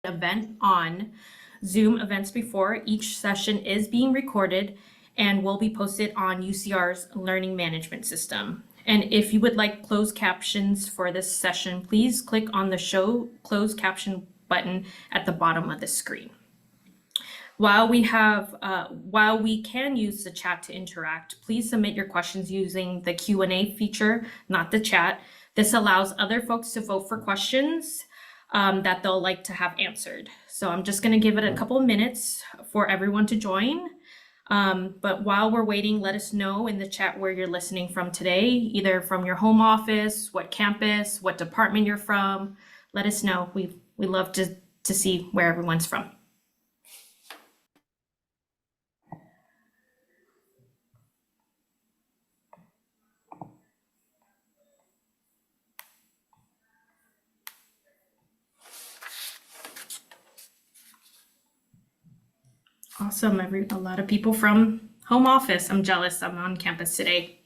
event on Zoom events before. Each session is being recorded and will be posted on UCR's learning management system. And if you would like closed captions for this session, please click on the Show Closed Caption button at the bottom of the screen. While we can use the chat to interact, please submit your questions using the Q&A feature, not the chat. This allows other folks to vote for questions that they'll like to have answered. So I'm just going to give it a couple of minutes for everyone to join. But while we're waiting, let us know in the chat where you're listening from today, either from your home office, what campus, what department you're from. Let us know. We love to see where everyone's from. Awesome. A lot of people from home office. I'm jealous. I'm on campus today.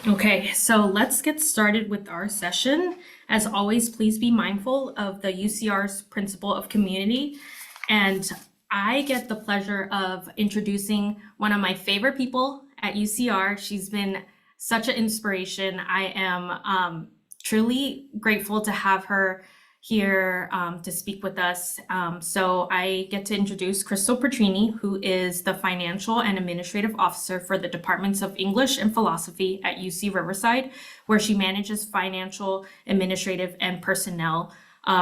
Okay, so let's get started with our session. As always, please be mindful of the UCR's principle of community. And I get the pleasure of introducing one of my favorite people at UCR. She's been such an inspiration. I am truly grateful to have her here to speak with us. So I get to introduce Crystal Petrini, who is the Financial and Administrative Officer for the Departments of English and Philosophy at UC Riverside, where she manages financial, administrative, and personnel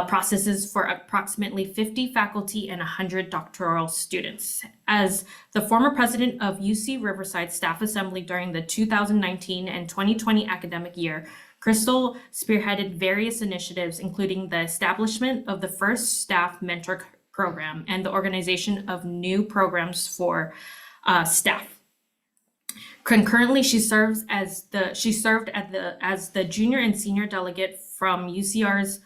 processes for approximately 50 faculty and 100 doctoral students. As the former president of UC Riverside Staff Assembly during the 2019 and 2020 academic year, Crystal spearheaded various initiatives, including the establishment of the first staff mentor program and the organization of new programs for staff. Concurrently, she served as the junior and senior delegate from UCR's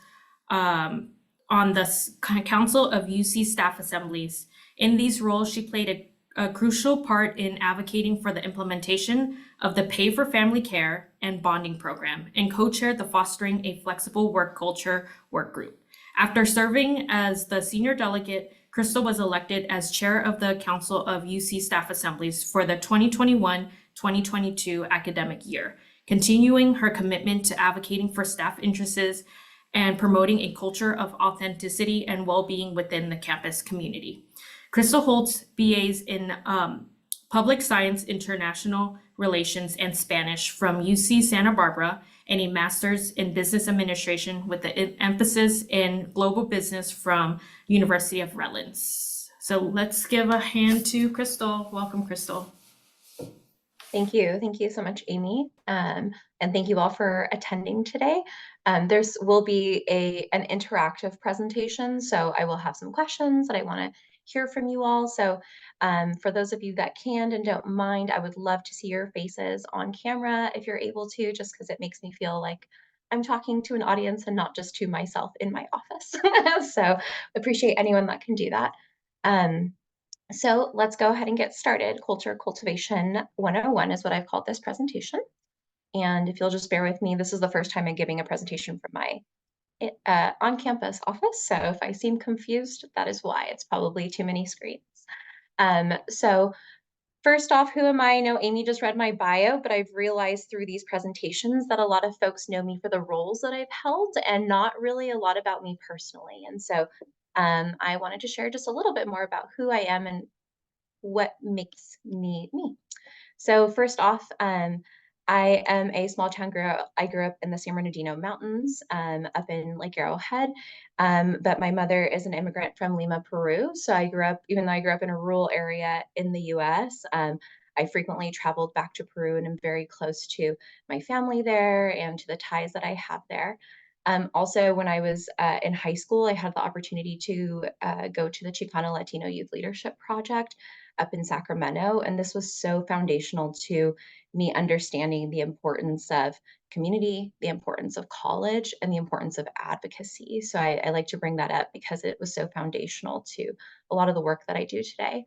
on the Council of UC Staff Assemblies. In these roles, she played a crucial part in advocating for the implementation of the Pay for Family Care and Bonding Program and co-chaired the Fostering a Flexible Work Culture work group. After serving as the senior delegate, Crystal was elected as chair of the Council of UC Staff Assemblies for the 2021-2022 academic year, continuing her commitment to advocating for staff interests and promoting a culture of authenticity and well-being within the campus community. Crystal holds BAs in Public Science, International Relations, and Spanish from UC Santa Barbara, and a master's in Business Administration with an emphasis in global business from University of Redlands. So let's give a hand to Crystal. Welcome, Crystal. Thank you. Thank you so much, Amy. And thank you all for attending today. There will be an interactive presentation, so I will have some questions that I want to hear from you all. So for those of you that can and don't mind, I would love to see your faces on camera if you're able to, just because it makes me feel like I'm talking to an audience and not just to myself in my office. So appreciate anyone that can do that. So let's go ahead and get started. Culture Cultivation 101 is what I've called this presentation. And if you'll just bear with me, this is the first time I'm giving a presentation from my on-campus office. So if I seem confused, that is why. It's probably too many screens. So first off, who am I? I know Amy just read my bio, but I've realized through these presentations that a lot of folks know me for the roles that I've held and not really a lot about me personally. And so I wanted to share just a little bit more about who I am and what makes me me. So first off, I am a small town girl. I grew up in the San Bernardino Mountains up in Lake Arrowhead, but my mother is an immigrant from Lima, Peru. So I grew up, even though I grew up in a rural area in the US, I frequently traveled back to Peru and am very close to my family there and to the ties that I have there. Also, when I was in high school, I had the opportunity to go to the Chicano Latino Youth Leadership Project up in Sacramento. And this was so foundational to me understanding the importance of community, the importance of college, and the importance of advocacy. So I like to bring that up because it was so foundational to a lot of the work that I do today.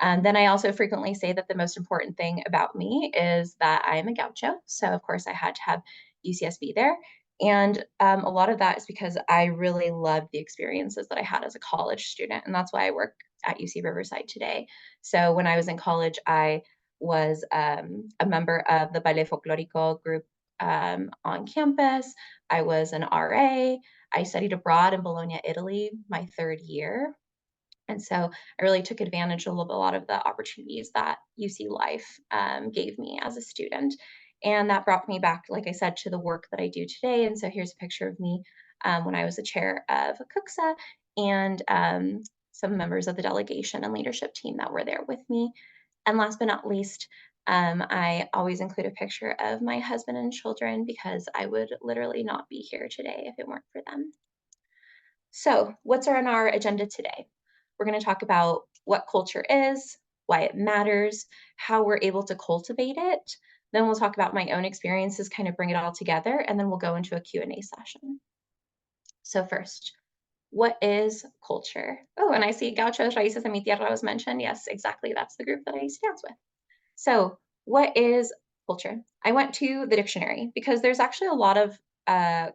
And then I also frequently say that the most important thing about me is that I am a gaucho. So of course I had to have UCSB there. And a lot of that is because I really loved the experiences that I had as a college student. And that's why I work at UC Riverside today. So when I was in college, I was a member of the Baile Folklorico group on campus. I was an RA. I studied abroad in Bologna, Italy, my third year. And so I really took advantage of a lot of the opportunities that UC Life gave me as a student. And that brought me back, like I said, to the work that I do today. And so here's a picture of me when I was the chair of CUCSA and some members of the delegation and leadership team that were there with me. And last but not least, I always include a picture of my husband and children because I would literally not be here today if it weren't for them. So, what's on our agenda today? We're going to talk about what culture is, why it matters, how we're able to cultivate it. Then we'll talk about my own experiences, kind of bring it all together, and then we'll go into a Q&A session. So first, what is culture? Oh, and I see Gauchos, Raíces de mi Tierra was mentioned. Yes, exactly. That's the group that I used to dance with. So, what is culture? I went to the dictionary because there's actually a lot of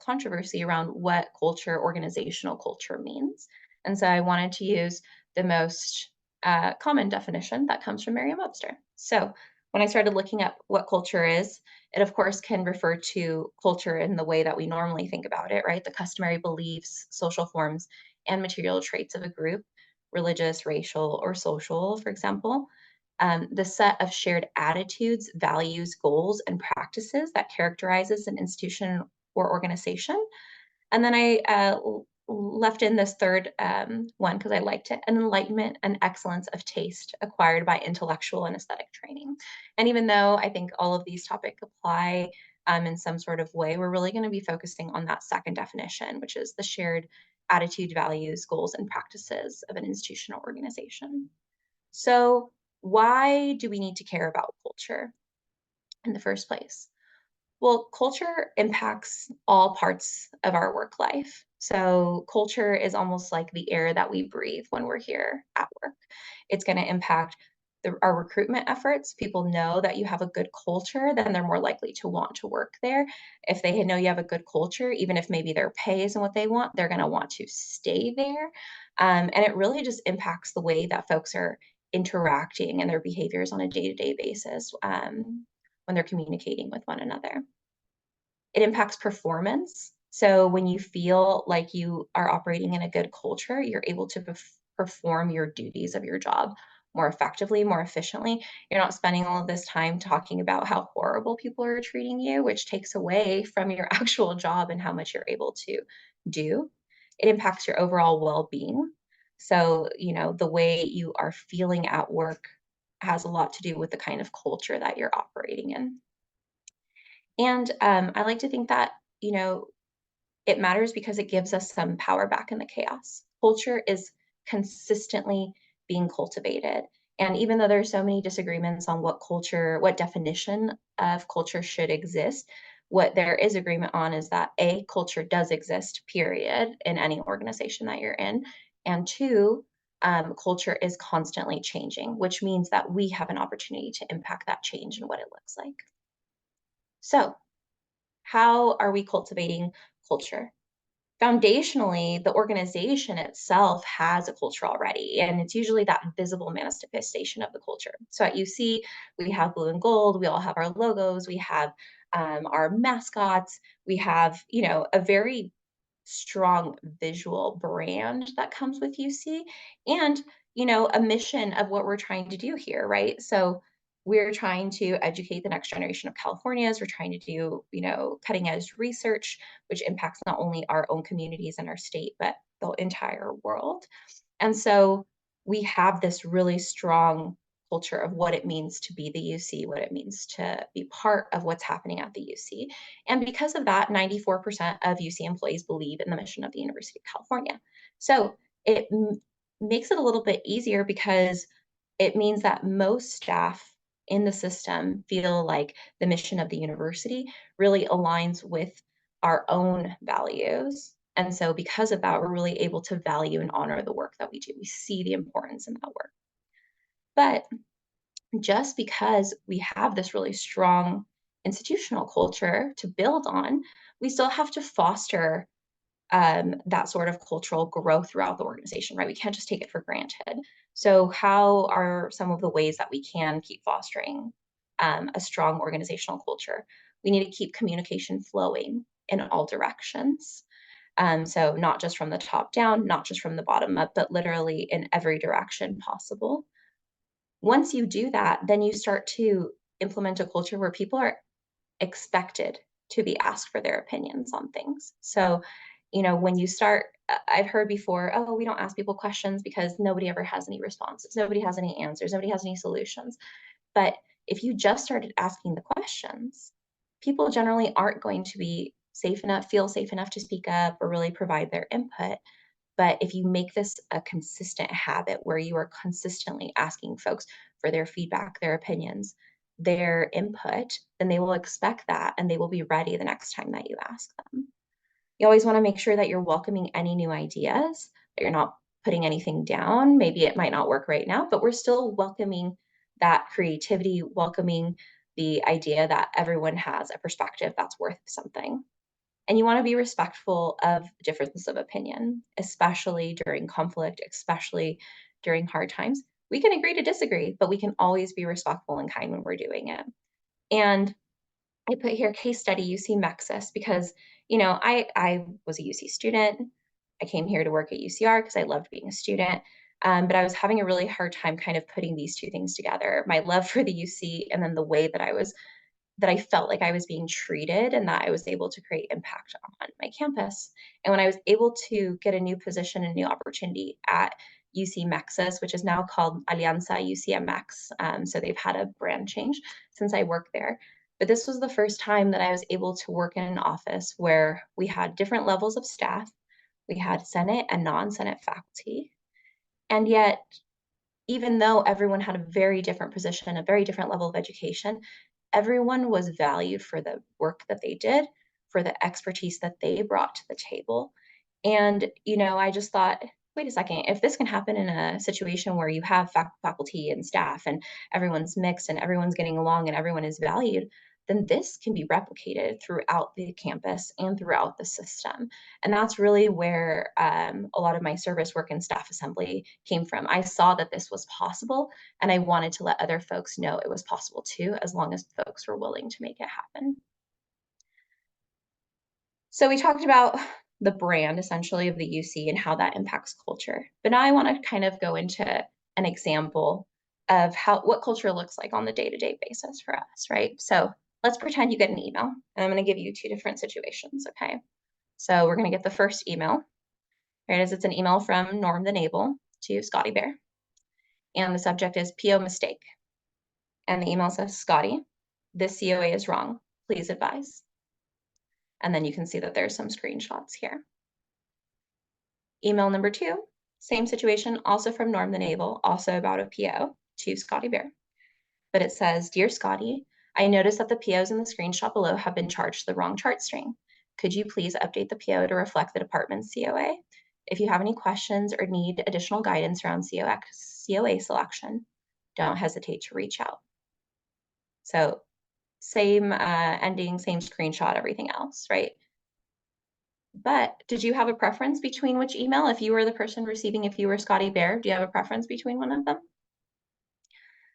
controversy around what culture, organizational culture means. And so I wanted to use the most common definition that comes from Merriam-Webster. So when I started looking up what culture is, it of course can refer to culture in the way that we normally think about it, right? The customary beliefs, social forms, and material traits of a group, religious, racial, or social, for example. The set of shared attitudes, values, goals, and practices that characterizes an institution or organization. And then I left in this third one because I liked it, an enlightenment and excellence of taste acquired by intellectual and aesthetic training. And even though I think all of these topics apply in some sort of way, we're really going to be focusing on that second definition, which is the shared attitude, values, goals, and practices of an institutional organization. So why do we need to care about culture in the first place? Well, culture impacts all parts of our work life. So, culture is almost like the air that we breathe when we're here at work. It's going to impact our recruitment efforts. People know that you have a good culture, then they're more likely to want to work there. If they know you have a good culture, even if maybe their pay isn't what they want, they're going to want to stay there. And it really just impacts the way that folks are interacting and their behaviors on a day to day basis when they're communicating with one another. It impacts performance. So when you feel like you are operating in a good culture, you're able to perform your duties of your job more effectively, more efficiently. You're not spending all of this time talking about how horrible people are treating you, which takes away from your actual job and how much you're able to do. It impacts your overall well-being. So, the way you are feeling at work has a lot to do with the kind of culture that you're operating in. And I like to think that, it matters because it gives us some power back in the chaos. Culture is consistently being cultivated. And even though there's so many disagreements on what definition of culture should exist, what there is agreement on is that A, culture does exist, period, in any organization that you're in. And two, culture is constantly changing, which means that we have an opportunity to impact that change and what it looks like. So, how are we cultivating culture? Foundationally, the organization itself has a culture already, and it's usually that visible manifestation of the culture. So at UC, we have blue and gold, we all have our logos, we have our mascots, we have, a very strong visual brand that comes with UC and, a mission of what we're trying to do here, right? So we're trying to educate the next generation of Californians. We're trying to do, cutting edge research, which impacts not only our own communities and our state, but the entire world. And so we have this really strong culture of what it means to be the UC, what it means to be part of what's happening at the UC. And because of that, 94% of UC employees believe in the mission of the University of California. So it makes it a little bit easier because it means that most staff in the system feel like the mission of the university really aligns with our own values. And so because of that, we're really able to value and honor the work that we do. We see the importance in that work. But just because we have this really strong institutional culture to build on, we still have to foster that sort of cultural growth throughout the organization, right? We can't just take it for granted. So, how are some of the ways that we can keep fostering a strong organizational culture? We need to keep communication flowing in all directions. So, not just from the top down, not just from the bottom up, but literally in every direction possible. Once you do that, then you start to implement a culture where people are expected to be asked for their opinions on things. So, when you start, I've heard before, oh, we don't ask people questions because nobody ever has any responses, nobody has any answers, nobody has any solutions. But if you just started asking the questions, people generally aren't going to be safe enough, feel safe enough to speak up or really provide their input. But if you make this a consistent habit where you are consistently asking folks for their feedback, their opinions, their input, then they will expect that and they will be ready the next time that you ask them. You always want to make sure that you're welcoming any new ideas, that you're not putting anything down. Maybe it might not work right now, but we're still welcoming that creativity, welcoming the idea that everyone has a perspective that's worth something. And you want to be respectful of difference of opinion, especially during conflict, especially during hard times. We can agree to disagree, but we can always be respectful and kind when we're doing it. And I put here case study UC Mexis because, I was a UC student. I came here to work at UCR because I loved being a student. But I was having a really hard time kind of putting these two things together, my love for the UC and then the way that I felt like I was being treated and that I was able to create impact on my campus. And when I was able to get a new position, a new opportunity at UC Mexis, which is now called Alianza UCMX. So they've had a brand change since I worked there. But this was the first time that I was able to work in an office where we had different levels of staff. We had Senate and non Senate faculty. And yet, even though everyone had a very different position, a very different level of education, everyone was valued for the work that they did, for the expertise that they brought to the table. And, I just thought, wait a second, if this can happen in a situation where you have faculty and staff and everyone's mixed and everyone's getting along and everyone is valued, then this can be replicated throughout the campus and throughout the system. And that's really where a lot of my service work and staff assembly came from. I saw that this was possible and I wanted to let other folks know it was possible too, as long as folks were willing to make it happen. So we talked about the brand essentially of the UC and how that impacts culture. But now I want to kind of go into an example of what culture looks like on the day-to-day basis for us, right? So let's pretend you get an email, and I'm going to give you two different situations, okay? So we're going to get the first email. Here it is. It's an email from Norm the Naval to Scotty Bear. And the subject is PO mistake. And the email says, Scotty, this COA is wrong. Please advise. And then you can see that there's some screenshots here. Email number 2, same situation, also from Norm the Naval, also about a PO to Scotty Bear. But it says, Dear Scotty, I noticed that the POs in the screenshot below have been charged the wrong chart string. Could you please update the PO to reflect the department's COA? If you have any questions or need additional guidance around COA selection, don't hesitate to reach out. So same ending, same screenshot, everything else, right? But did you have a preference between which email? If you were the person receiving, if you were Scotty Bear, do you have a preference between one of them?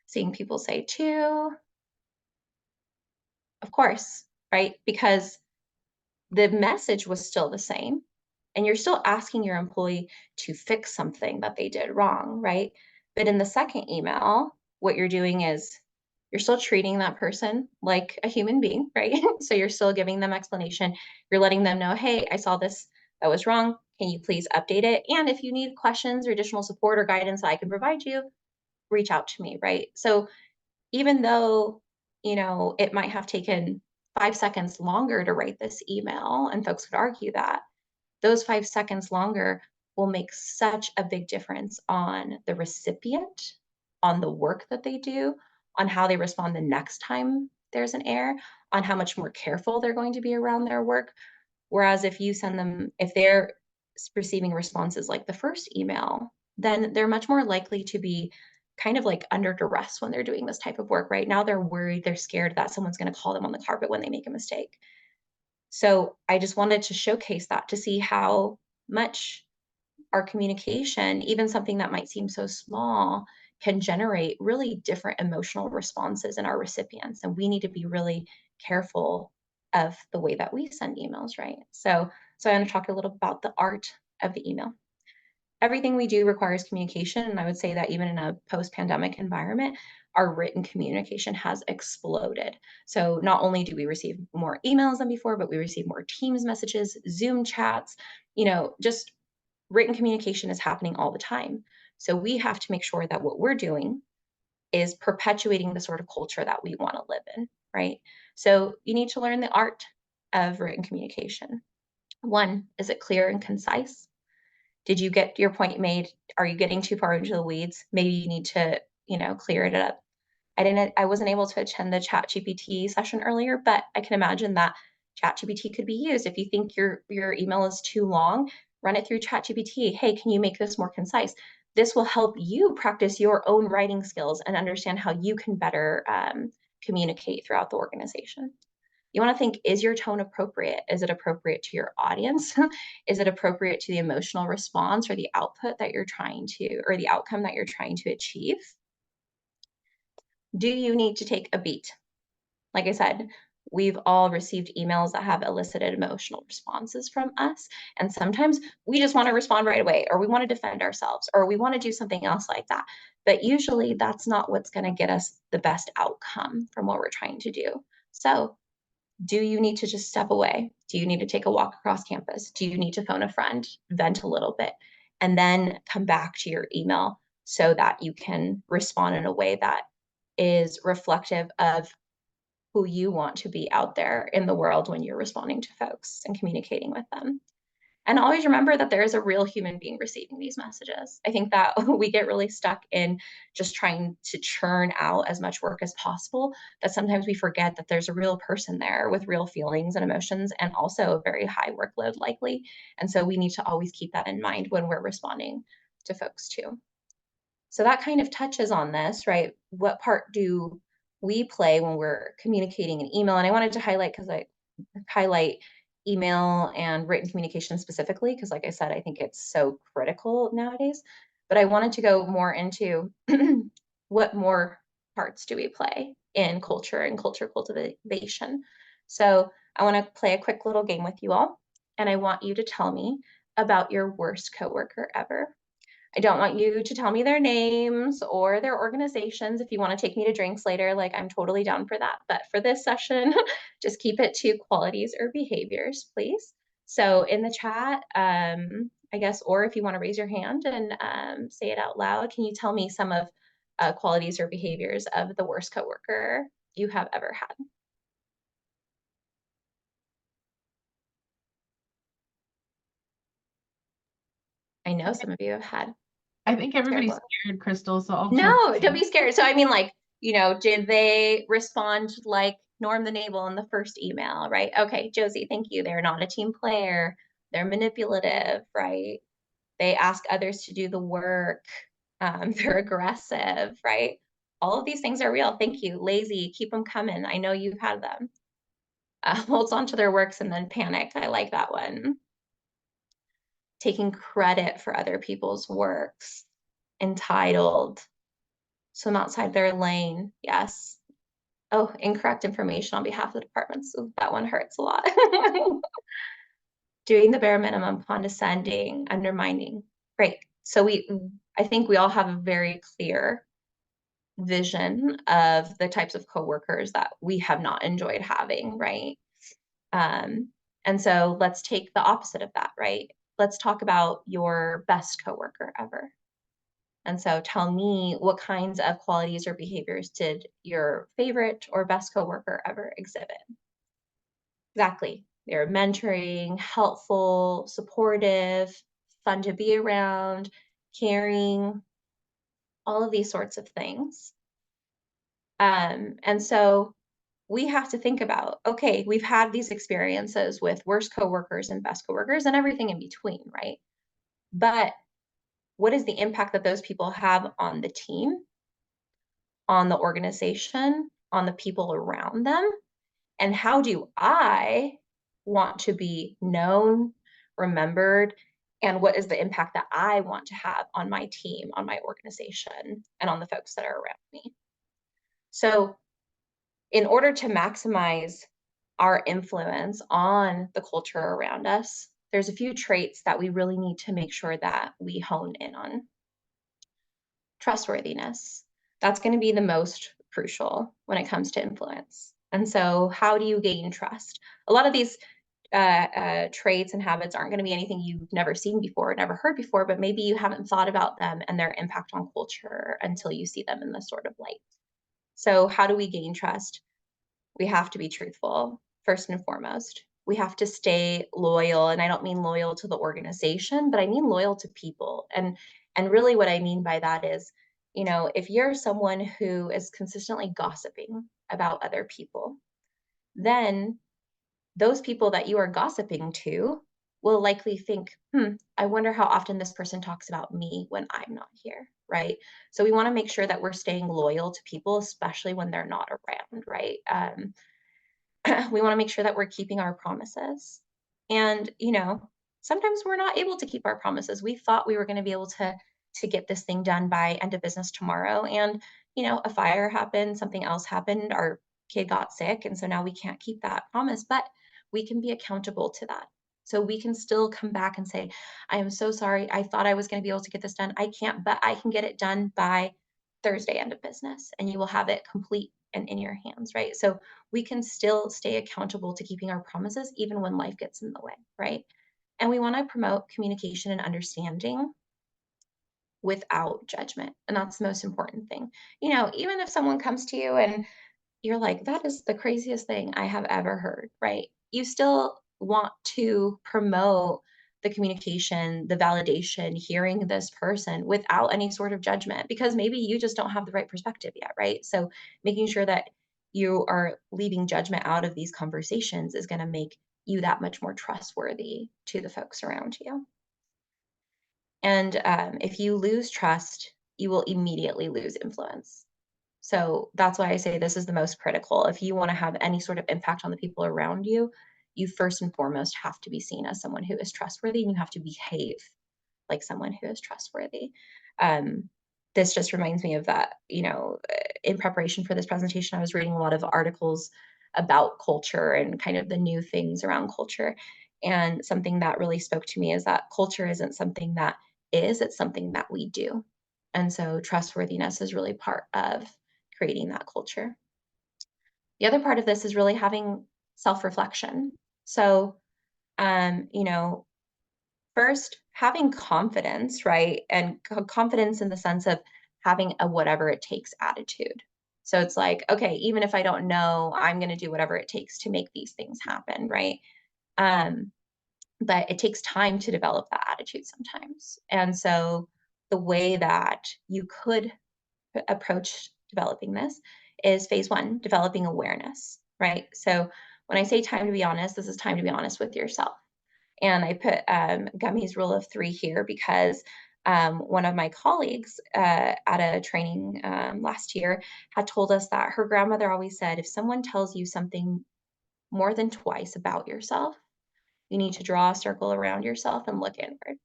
Seeing people say 2, of course, right? Because the message was still the same and you're still asking your employee to fix something that they did wrong, right? But in the second email, what you're doing is you're still treating that person like a human being, right? So you're still giving them explanation. You're letting them know, hey, I saw this that was wrong. Can you please update it? And if you need questions or additional support or guidance that I can provide you, reach out to me, right? So even though, it might have taken 5 seconds longer to write this email, and folks could argue that, those 5 seconds longer will make such a big difference on the recipient, on the work that they do, on how they respond the next time there's an error, on how much more careful they're going to be around their work. Whereas if they're receiving responses like the first email, then they're much more likely to be kind of like under duress when they're doing this type of work. Right now, they're worried, they're scared that someone's going to call them on the carpet when they make a mistake. So I just wanted to showcase that to see how much our communication, even something that might seem so small, can generate really different emotional responses in our recipients. And we need to be really careful of the way that we send emails, right? So I'm going to talk a little about the art of the email. Everything we do requires communication. And I would say that even in a post-pandemic environment, our written communication has exploded. So not only do we receive more emails than before, but we receive more Teams messages, Zoom chats, just written communication is happening all the time. So we have to make sure that what we're doing is perpetuating the sort of culture that we want to live in, right? So you need to learn the art of written communication. One, is it clear and concise? Did you get your point made? Are you getting too far into the weeds? Maybe you need to, clear it up. I wasn't able to attend the ChatGPT session earlier, but I can imagine that ChatGPT could be used. If you think your email is too long, run it through ChatGPT. Hey, can you make this more concise? This will help you practice your own writing skills and understand how you can better communicate throughout the organization. You want to think, is your tone appropriate? Is it appropriate to your audience? Is it appropriate to the emotional response or the output that you're trying to, or the outcome that you're trying to achieve? Do you need to take a beat? Like I said, we've all received emails that have elicited emotional responses from us. And sometimes we just want to respond right away, or we want to defend ourselves, or we want to do something else like that. But usually that's not what's going to get us the best outcome from what we're trying to do. So, do you need to just step away? Do you need to take a walk across campus? Do you need to phone a friend, vent a little bit, and then come back to your email so that you can respond in a way that is reflective of who you want to be out there in the world when you're responding to folks and communicating with them? And always remember that there is a real human being receiving these messages. I think that we get really stuck in just trying to churn out as much work as possible, that sometimes we forget that there's a real person there with real feelings and emotions, and also a very high workload likely. And so we need to always keep that in mind when we're responding to folks too. So that kind of touches on this, right? What part do we play when we're communicating an email? And I wanted to highlight, because I highlight email and written communication specifically, because like I said, I think it's so critical nowadays. But I wanted to go more into what more parts do we play in culture and culture cultivation. So I want to play a quick little game with you all, and I want you to tell me about your worst coworker ever. I don't want you to tell me their names or their organizations. If you want to take me to drinks later, like, I'm totally down for that. But for this session, just keep it to qualities or behaviors, please. So in the chat, I guess, or if you want to raise your hand and say it out loud, can you tell me some of qualities or behaviors of the worst coworker you have ever had? I know some of you have had I think everybody's terrible. scared, Crystal, so I'll jump No, don't in. be scared. So I mean, like, did they respond like Norm the Naval in the first email, right? Okay, Josie, thank you. They're not a team player. They're manipulative, right? They ask others to do the work. They're aggressive, right? All of these things are real. Thank you. Lazy, keep them coming. I know you've had them. Holds on to their works and then panic. I like that one. Taking credit for other people's works. Entitled. Swim outside their lane. Yes. Oh, incorrect information on behalf of the department. So that one hurts a lot. Doing the bare minimum, condescending, undermining. Great. So I think we all have a very clear vision of the types of coworkers that we have not enjoyed having, right? Um, and so let's take the opposite of that, right? Let's talk about your best coworker ever. And so tell me, what kinds of qualities or behaviors did your favorite or best coworker ever exhibit? Exactly. They're mentoring, helpful, supportive, fun to be around, caring, all of these sorts of things. And so we have to think about, okay, we've had these experiences with worst coworkers and best coworkers and everything in between, right? But what is the impact that those people have on the team on the organization, on the people around them, and how do I want to be known, remembered, and what is the impact that I want to have on my team, on my organization, and on the folks that are around me. So in order to maximize our influence on the culture around us, there's a few traits that we really need to make sure that we hone in on. Trustworthiness. That's going to be the most crucial when it comes to influence. And so how do you gain trust? A lot of these traits and habits aren't going to be anything you've never seen before, never heard before, but maybe you haven't thought about them and their impact on culture until you see them in this sort of light. So how do we gain trust? We have to be truthful, first and foremost. We have to stay loyal, and I don't mean loyal to the organization, but I mean loyal to people. And really what I mean by that is, if you're someone who is consistently gossiping about other people, then those people that you are gossiping to will likely think, I wonder how often this person talks about me when I'm not here, right? So we want to make sure that we're staying loyal to people, especially when they're not around, right? We want to make sure that we're keeping our promises. And, sometimes we're not able to keep our promises. We thought we were going to be able to get this thing done by end of business tomorrow. And, a fire happened, something else happened, our kid got sick. And so now we can't keep that promise, but we can be accountable to that. So we can still come back and say, I am so sorry. I thought I was going to be able to get this done. I can't, but I can get it done by Thursday end of business, and you will have it complete and in your hands, right? So we can still stay accountable to keeping our promises even when life gets in the way, right? And we want to promote communication and understanding without judgment. And that's the most important thing. Even if someone comes to you and you're like, that is the craziest thing I have ever heard, right? You still want to promote the communication, the validation, hearing this person without any sort of judgment, because maybe you just don't have the right perspective yet, right? So making sure that you are leaving judgment out of these conversations is going to make you that much more trustworthy to the folks around you. And if you lose trust, you will immediately lose influence. So that's why I say this is the most critical. If you want to have any sort of impact on the people around you, you first and foremost have to be seen as someone who is trustworthy, and you have to behave like someone who is trustworthy. This just reminds me of that, in preparation for this presentation, I was reading a lot of articles about culture and kind of the new things around culture. And something that really spoke to me is that culture isn't something that is, it's something that we do. And so trustworthiness is really part of creating that culture. The other part of this is really having self-reflection. So, first, having confidence, right? And confidence in the sense of having a whatever it takes attitude. So it's like, okay, even if I don't know, I'm going to do whatever it takes to make these things happen, right? But it takes time to develop that attitude sometimes. And so the way that you could approach developing this is phase one, developing awareness, right? So when I say time to be honest, this is time to be honest with yourself. And I put Gummy's rule of three here because one of my colleagues at a training last year had told us that her grandmother always said, if someone tells you something more than twice about yourself, you need to draw a circle around yourself and look inward.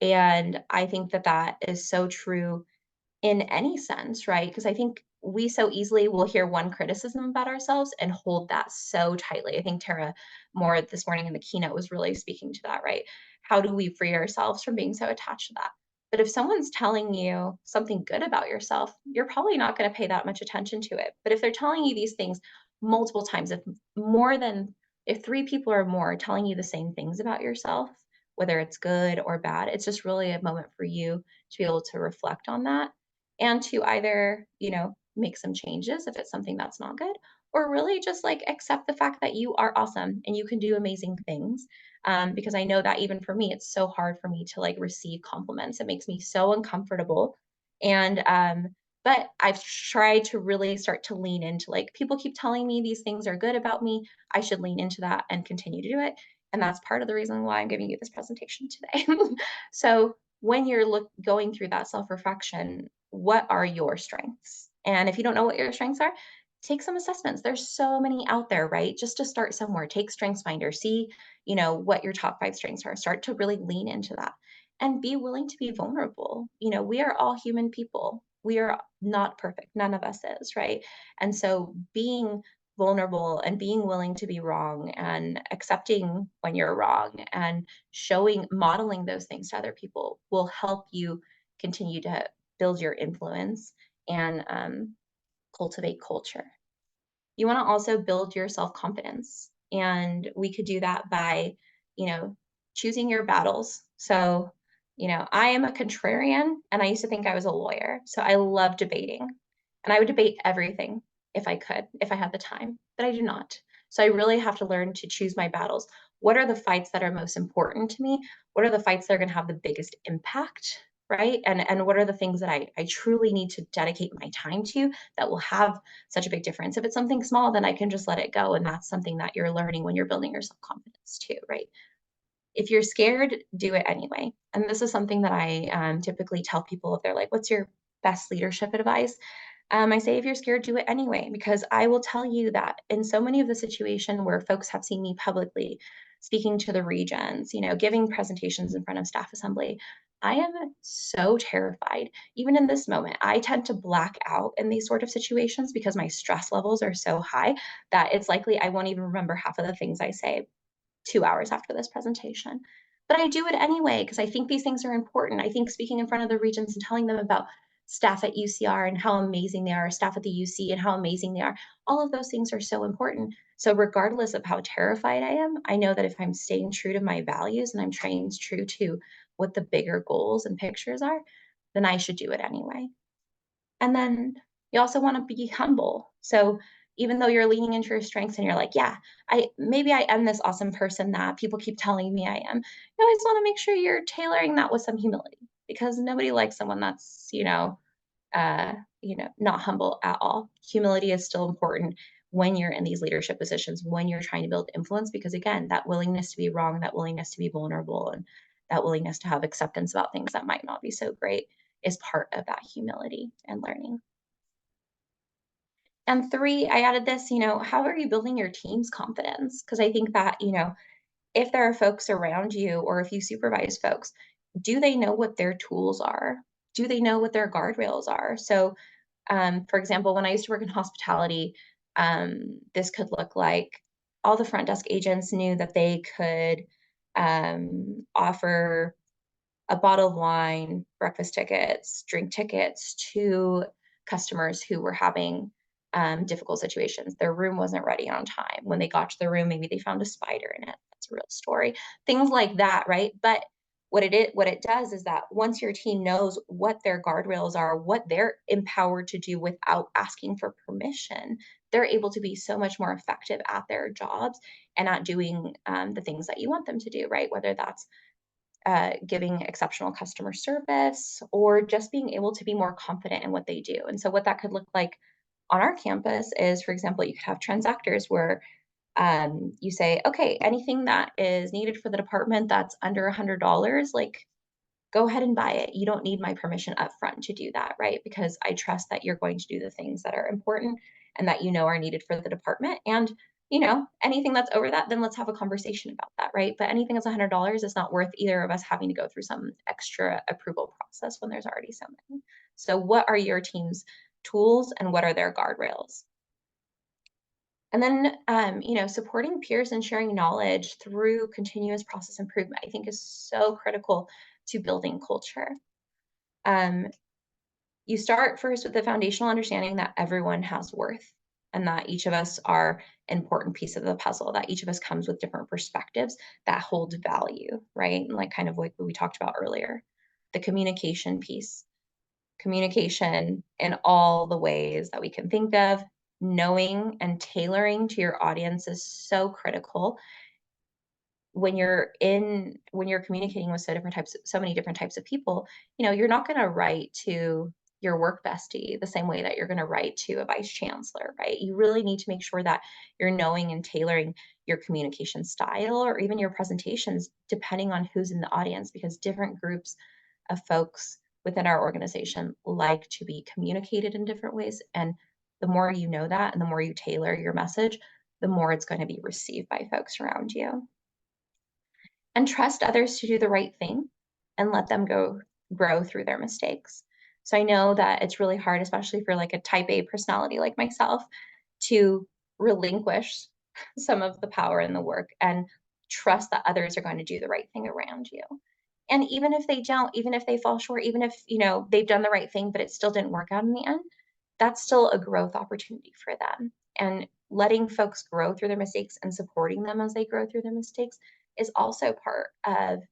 And I think that that is so true in any sense, right? Because I think we so easily will hear one criticism about ourselves and hold that so tightly. I think Tara Moore this morning in the keynote was really speaking to that, right? How do we free ourselves from being so attached to that? But if someone's telling you something good about yourself, you're probably not going to pay that much attention to it. But if they're telling you these things multiple times, if three people or more are telling you the same things about yourself, whether it's good or bad, it's just really a moment for you to be able to reflect on that and to either, make some changes if it's something that's not good, or really just like accept the fact that you are awesome and you can do amazing things. Because I know that even for me, it's so hard for me to like receive compliments. It makes me so uncomfortable. And, but I've tried to really start to lean into like, people keep telling me these things are good about me. I should lean into that and continue to do it. And that's part of the reason why I'm giving you this presentation today. So when you're going through that self-reflection, what are your strengths? And if you don't know what your strengths are, take some assessments. There's so many out there, right? Just to start somewhere, take StrengthsFinder, see, what your top 5 strengths are. Start to really lean into that and be willing to be vulnerable. We are all human people. We are not perfect. None of us is, right? And so being vulnerable and being willing to be wrong and accepting when you're wrong and modeling those things to other people will help you continue to build your influence and cultivate culture. You want to also build your self-confidence. And we could do that by, choosing your battles. So, I am a contrarian and I used to think I was a lawyer. So I love debating. And I would debate everything if I could, if I had the time, but I do not. So I really have to learn to choose my battles. What are the fights that are most important to me? What are the fights that are going to have the biggest impact? Right. And what are the things that I truly need to dedicate my time to that will have such a big difference. If it's something small, then I can just let it go. And that's something that you're learning when you're building your self-confidence too, right? If you're scared, do it anyway. And this is something that I typically tell people if they're like, what's your best leadership advice? I say, if you're scared, do it anyway, because I will tell you that in so many of the situations where folks have seen me publicly speaking to the regions, giving presentations in front of staff assembly, I am so terrified. Even in this moment, I tend to black out in these sort of situations because my stress levels are so high that it's likely I won't even remember half of the things I say 2 hours after this presentation. But I do it anyway because I think these things are important. I think speaking in front of the regents and telling them about staff at UCR and how amazing they are, staff at the UC and how amazing they are, all of those things are so important. So regardless of how terrified I am, I know that if I'm staying true to my values and I'm staying true to what the bigger goals and pictures are, then I should do it anyway. And then you also want to be humble. So even though you're leaning into your strengths and you're like, yeah, I am this awesome person that people keep telling me I am. You always want to make sure you're tailoring that with some humility because nobody likes someone that's, not humble at all. Humility is still important when you're in these leadership positions, when you're trying to build influence, because again, that willingness to be wrong, that willingness to be vulnerable, and that willingness to have acceptance about things that might not be so great is part of that humility and learning. And 3, I added this, how are you building your team's confidence? Because I think that, if there are folks around you or if you supervise folks, do they know what their tools are? Do they know what their guardrails are? So, for example, when I used to work in hospitality, this could look like all the front desk agents knew that they could offer a bottle of wine, breakfast tickets, drink tickets to customers who were having difficult situations. Their room wasn't ready on time. When they got to the room, maybe they found a spider in it. That's a real story. Things like that, right? But what it does is that once your team knows what their guardrails are, what they're empowered to do without asking for permission, they're able to be so much more effective at their jobs and at doing the things that you want them to do, right? Whether that's giving exceptional customer service or just being able to be more confident in what they do. And so, what that could look like on our campus is, for example, you could have transactors where you say, okay, anything that is needed for the department that's under $100, like go ahead and buy it. You don't need my permission up front to do that, right? Because I trust that you're going to do the things that are important and that are needed for the department. And anything that's over that, then let's have a conversation about that, right? But anything that's $100 is not worth either of us having to go through some extra approval process when there's already so many. So what are your team's tools and what are their guardrails? And then, supporting peers and sharing knowledge through continuous process improvement, I think is so critical to building culture. Um, you start first with the foundational understanding that everyone has worth and that each of us are an important piece of the puzzle, that each of us comes with different perspectives that hold value, right? And like kind of like what we talked about earlier, the communication piece, communication in all the ways that we can think of, knowing and tailoring to your audience is so critical when you're communicating with so many different types of people. You're not going to write to your work bestie the same way that you're going to write to a vice chancellor, right? You really need to make sure that you're knowing and tailoring your communication style or even your presentations depending on who's in the audience, because different groups of folks within our organization like to be communicated in different ways. And the more you know that and the more you tailor your message, the more it's going to be received by folks around you. And trust others to do the right thing and let them grow through their mistakes. So I know that it's really hard, especially for like a type A personality like myself, to relinquish some of the power in the work and trust that others are going to do the right thing around you. And even if they don't, even if they fall short, even if, they've done the right thing, but it still didn't work out in the end, that's still a growth opportunity for them. And letting folks grow through their mistakes and supporting them as they grow through their mistakes is also part of,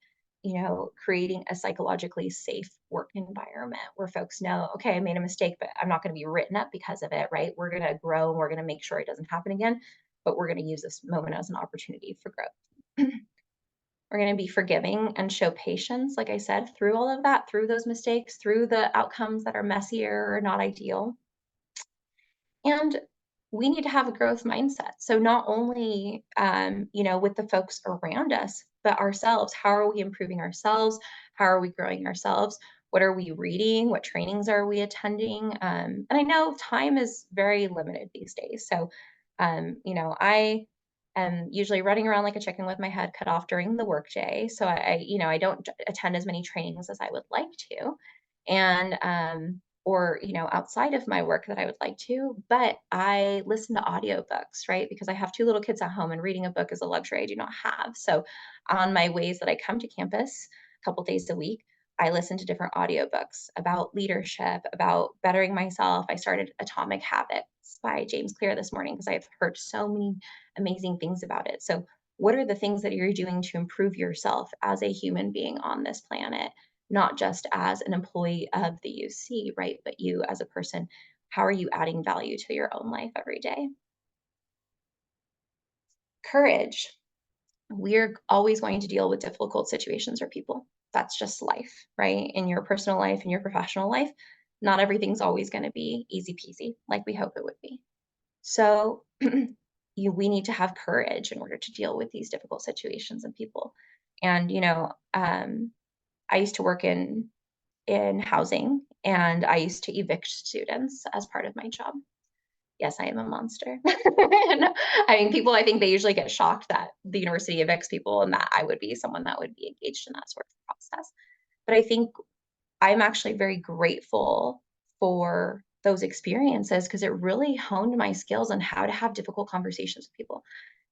creating a psychologically safe work environment where folks know, okay, I made a mistake, but I'm not going to be written up because of it, right? We're going to grow and we're going to make sure it doesn't happen again, but we're going to use this moment as an opportunity for growth. We're going to be forgiving and show patience, like I said, through all of that, through those mistakes, through the outcomes that are messier or not ideal. And we need to have a growth mindset. So not only, with the folks around us, but ourselves. How are we improving ourselves? How are we growing ourselves? What are we reading? What trainings are we attending? And I know time is very limited these days. So, I am usually running around like a chicken with my head cut off during the workday. So I don't attend as many trainings as I would like to. And, or outside of my work that I would like to, but I listen to audiobooks, right? Because I have two little kids at home and reading a book is a luxury I do not have. So on my ways that I come to campus a couple days a week, I listen to different audiobooks about leadership, about bettering myself. I started Atomic Habits by James Clear this morning because I've heard so many amazing things about it. So what are the things that you're doing to improve yourself as a human being on this planet? Not just as an employee of the UC, right? But you as a person, how are you adding value to your own life every day? Courage. We're always going to deal with difficult situations or people. That's just life, right? In your personal life, in your professional life, not everything's always going to be easy peasy like we hope it would be. So we need to have courage in order to deal with these difficult situations and people. And, I used to work in housing, and I used to evict students as part of my job. Yes, I am a monster. I mean, people, I think they usually get shocked that the university evicts people and that I would be someone that would be engaged in that sort of process. But I think I'm actually very grateful for those experiences because it really honed my skills on how to have difficult conversations with people,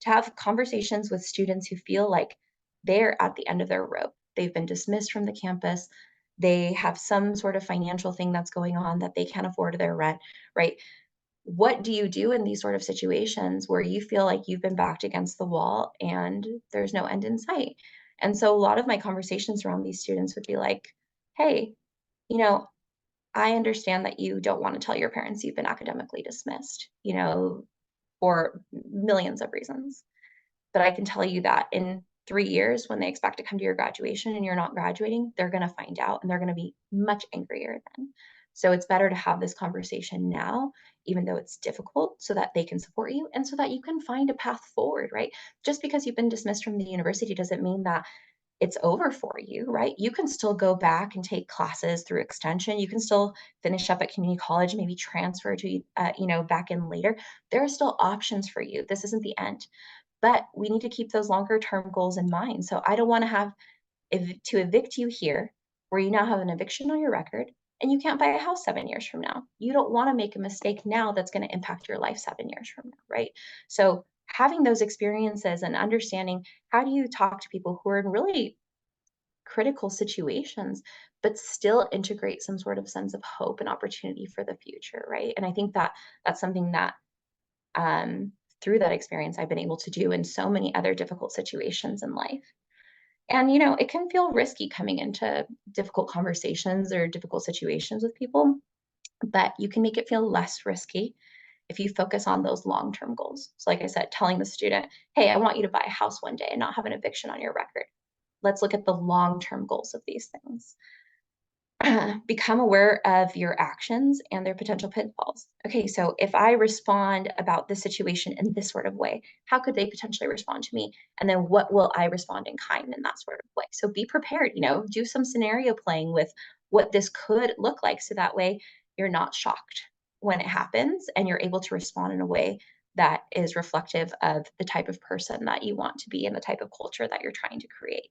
to have conversations with students who feel like they're at the end of their rope. They've been dismissed from the campus. They have some sort of financial thing that's going on that they can't afford their rent, right? What do you do in these sort of situations where you feel like you've been backed against the wall and there's no end in sight? And so a lot of my conversations around these students would be like, hey, you know, I understand that you don't want to tell your parents you've been academically dismissed, for millions of reasons. But I can tell you that in 3 years, when they expect to come to your graduation and you're not graduating, they're going to find out and they're going to be much angrier then. So it's better to have this conversation now, even though it's difficult, so that they can support you and so that you can find a path forward, right? Just because you've been dismissed from the university doesn't mean that it's over for you, right? You can still go back and take classes through extension. You can still finish up at community college, maybe transfer to, back in later. There are still options for you. This isn't the end, but we need to keep those longer term goals in mind. So I don't want to have to evict you here where you now have an eviction on your record and you can't buy a house 7 years from now. You don't want to make a mistake now that's going to impact your life 7 years from now, right? So having those experiences and understanding how do you talk to people who are in really critical situations, but still integrate some sort of sense of hope and opportunity for the future, right? And I think that that's something that through that experience I've been able to do in so many other difficult situations in life. And it can feel risky coming into difficult conversations or difficult situations with people, but you can make it feel less risky if you focus on those long-term goals. So like I said, telling the student, hey, I want you to buy a house one day and not have an eviction on your record. Let's look at the long-term goals of these things. Become aware of your actions and their potential pitfalls. Okay, so if I respond about this situation in this sort of way, how could they potentially respond to me? And then what will I respond in kind in that sort of way? So be prepared, do some scenario playing with what this could look like, so that way you're not shocked when it happens and you're able to respond in a way that is reflective of the type of person that you want to be and the type of culture that you're trying to create.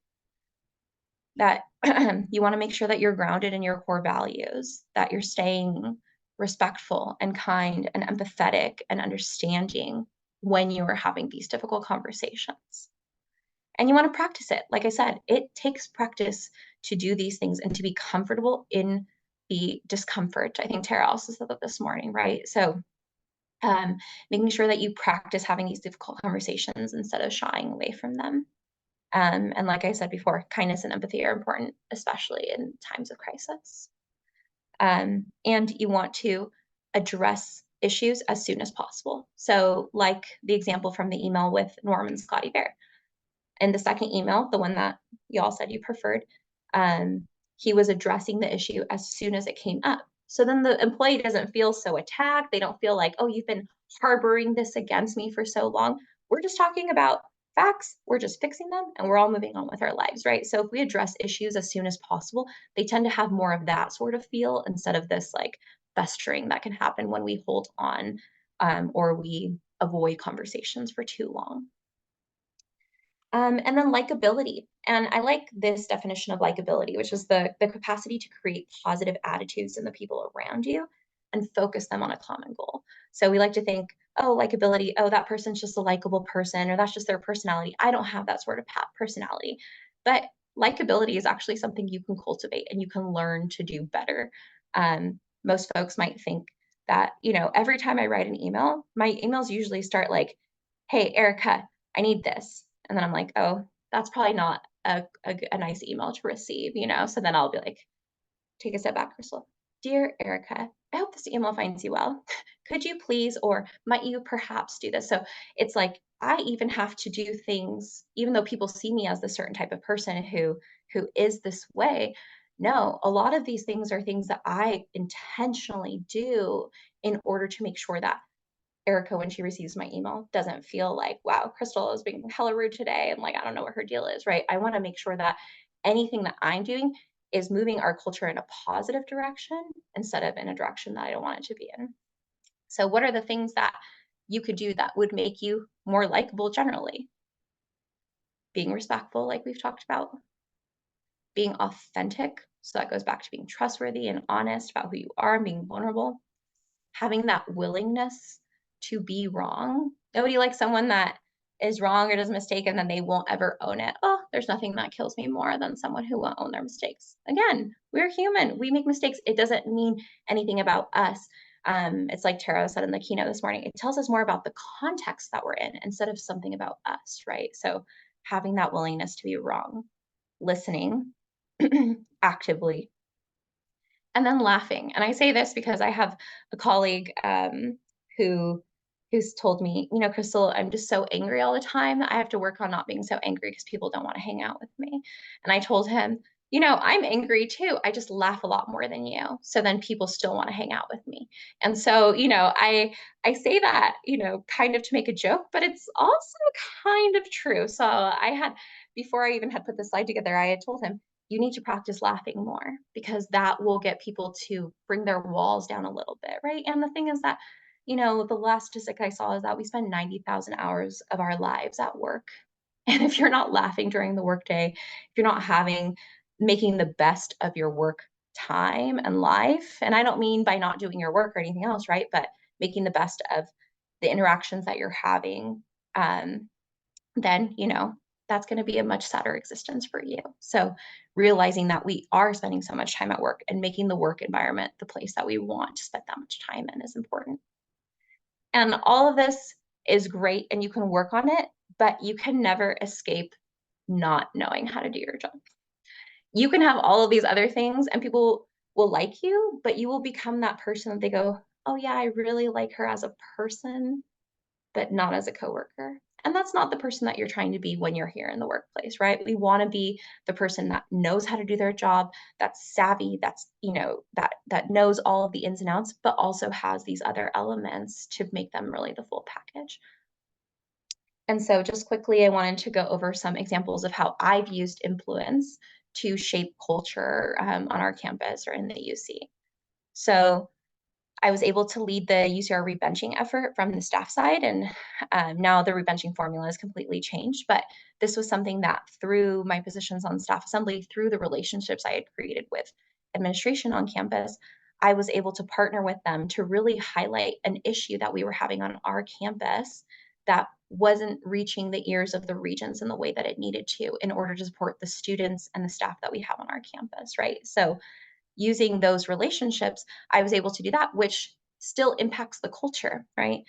That you want to make sure that you're grounded in your core values, that you're staying respectful and kind and empathetic and understanding when you are having these difficult conversations. And you want to practice it. Like I said, it takes practice to do these things and to be comfortable in the discomfort. I think Tara also said that this morning, right? So making sure that you practice having these difficult conversations instead of shying away from them. And like I said before, kindness and empathy are important, especially in times of crisis. And you want to address issues as soon as possible. So like the example from the email with Norm and Scotty Bear. In the second email, the one that y'all said you preferred, he was addressing the issue as soon as it came up. So then the employee doesn't feel so attacked. They don't feel like, oh, you've been harboring this against me for so long. We're just talking about facts. We're just fixing them and we're all moving on with our lives, right? So if we address issues as soon as possible, they tend to have more of that sort of feel instead of this like festering that can happen when we hold on or we avoid conversations for too long. And then likability. And I like this definition of likability, which is the capacity to create positive attitudes in the people around you and focus them on a common goal. So we like to think, oh, likability, oh, that person's just a likable person, or that's just their personality. I don't have that sort of personality. But likability is actually something you can cultivate and you can learn to do better. Most folks might think that, every time I write an email, my emails usually start like, hey, Erica, I need this. And then I'm like, oh, that's probably not a nice email to receive, So then I'll be like, take a step back, Crystal. Dear Erica, I hope this email finds you well. Could you please, or might you perhaps do this? So it's like, I even have to do things, even though people see me as the certain type of person who is this way. No, a lot of these things are things that I intentionally do in order to make sure that Erica, when she receives my email, doesn't feel like, wow, Crystal is being hella rude today. And like, I don't know what her deal is, right? I want to make sure that anything that I'm doing is moving our culture in a positive direction instead of in a direction that I don't want it to be in. So what are the things that you could do that would make you more likable generally? Being respectful, like we've talked about. Being authentic. So that goes back to being trustworthy and honest about who you are and being vulnerable. Having that willingness to be wrong. Nobody likes someone that is wrong or does a mistake and then they won't ever own it. Oh, there's nothing that kills me more than someone who won't own their mistakes. Again, we're human. We make mistakes. It doesn't mean anything about us. It's like Tara said in the keynote this morning, it tells us more about the context that we're in instead of something about us, right? So having that willingness to be wrong, listening actively, and then laughing. And I say this because I have a colleague who's told me, Crystal, I'm just so angry all the time. I have to work on not being so angry because people don't want to hang out with me. And I told him, I'm angry too. I just laugh a lot more than you. So then people still want to hang out with me. And so, I say that, kind of to make a joke, but it's also kind of true. So before I even had put this slide together, I had told him, you need to practice laughing more because that will get people to bring their walls down a little bit, right? And the thing is that, the last statistic I saw is that we spend 90,000 hours of our lives at work. And if you're not laughing during the workday, if you're not making the best of your work time and life, and I don't mean by not doing your work or anything else, right? But making the best of the interactions that you're having, then, that's going to be a much sadder existence for you. So realizing that we are spending so much time at work and making the work environment the place that we want to spend that much time in is important. And all of this is great and you can work on it, but you can never escape not knowing how to do your job. You can have all of these other things and people will like you, but you will become that person that they go, oh yeah, I really like her as a person, but not as a coworker. And that's not the person that you're trying to be when you're here in the workplace, right? We want to be the person that knows how to do their job, that's savvy, that's, that knows all of the ins and outs, but also has these other elements to make them really the full package. And so just quickly, I wanted to go over some examples of how I've used influence to shape culture on our campus or in the UC. So I was able to lead the UCR rebenching effort from the staff side, and now the rebenching formula is completely changed. But this was something that through my positions on staff assembly, through the relationships I had created with administration on campus, I was able to partner with them to really highlight an issue that we were having on our campus that wasn't reaching the ears of the regents in the way that it needed to in order to support the students and the staff that we have on our campus, right? So using those relationships, I was able to do that, which still impacts the culture, right?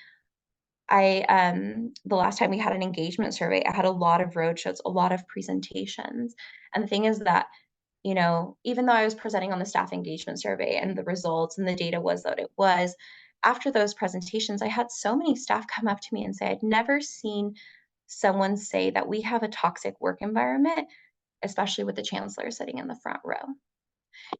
The last time we had an engagement survey, I had a lot of roadshows, a lot of presentations. And the thing is that, even though I was presenting on the staff engagement survey and the results and the data was that it was, after those presentations, I had so many staff come up to me and say, I'd never seen someone say that we have a toxic work environment, especially with the chancellor sitting in the front row.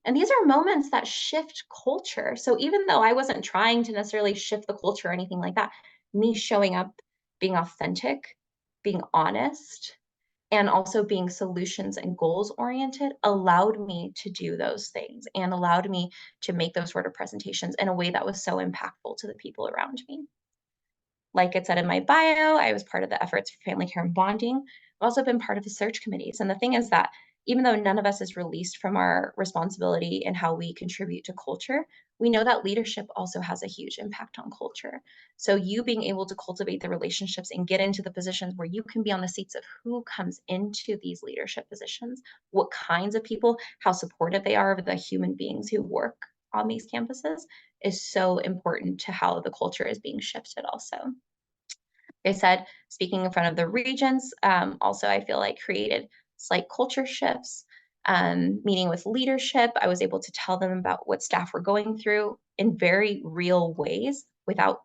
And these are moments that shift culture. So even though I wasn't trying to necessarily shift the culture or anything like that, me showing up, being authentic, being honest, and also being solutions and goals oriented allowed me to do those things and allowed me to make those sort of presentations in a way that was so impactful to the people around me. Like it said in my bio, I was part of the efforts for family care and bonding. I've also been part of the search committees. And the thing is that even though none of us is released from our responsibility and how we contribute to culture, we know that leadership also has a huge impact on culture. So you being able to cultivate the relationships and get into the positions where you can be on the seats of who comes into these leadership positions, what kinds of people, how supportive they are of the human beings who work on these campuses is so important to how the culture is being shifted also. I said, speaking in front of the regents, also I feel like created slight culture shifts. Meeting with leadership, I was able to tell them about what staff were going through in very real ways without